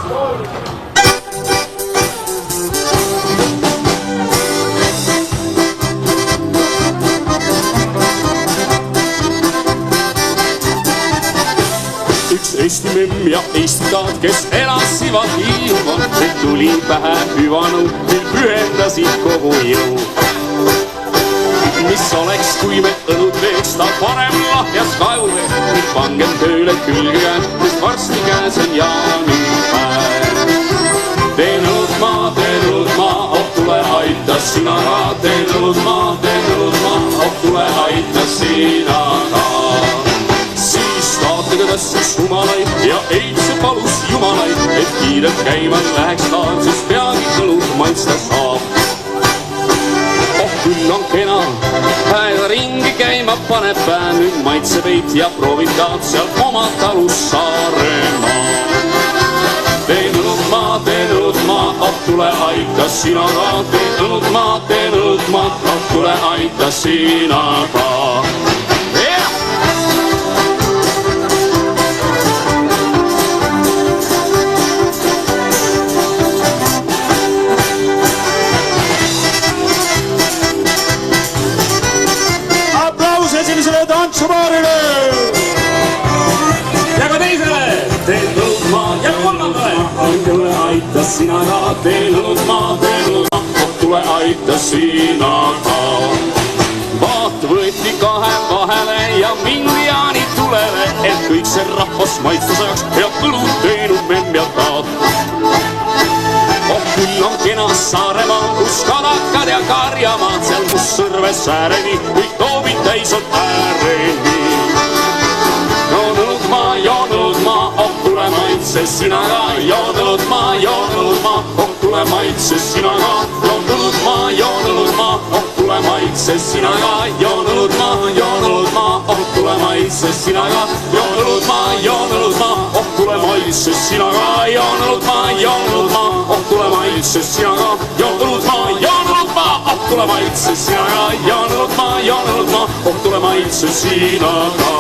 Üks Eesti memm ja Eesti taat, kes elasivad Hiiumaal, see tuli pähe hüvanu, mil pühendasid kogu jõu. Mis oleks, kui me õlut veeks ta parem lahjas kajuvees, nüüd pangem tööle külge käes, sest varsti käes on jaanipäev. Teen õlut ma, oh tule aita sina ka, teen õlut ma, oh tule aita sina ka. Taatega tõstis humalaid ja eidse palus jumalaid, et kiirelt käima läheks taal, sest peagi õlut maitsta saab. Oh küll on kena, päeva ringi käima paneb päev, nüüd maitseb eit ja proovib taad seal oma talus Saaremaa. Teen õlut ma, oh tule aita sina ka, teen õlut ma, oh tule aita sina ka. Esimesele tantsupaarile ja ka teisele. Teen õlut ma ja kolmandale. Tule aita sina ka, teen õlut ma, oh tule aita sina ka. Vaat võeti kahe vahele ja mindi jaani tulele, et kõik see rahvas maitsta saaks ja õlut teinud memm ja taat. Oh küll on kena Saaremaal, kus kadakad ja karjamaad, seal kus Sõrves ääreni, kõik toobid täis on ääreni. Joon õlut ma, oh tule maitse sina ka, joon õlut ma, oh tule maitse sina ka, joon õlut ma, oh tule maitse sina ka, joon õlut ma, oh tule maitse sina ka, joon õlut ma, oh tule maitse sina ka, joon õlut ma, oh tule maitse sina ka, joon õlut ma, oh tule maitse sina ka, joon õlut ma, oh tule maitse sina ka.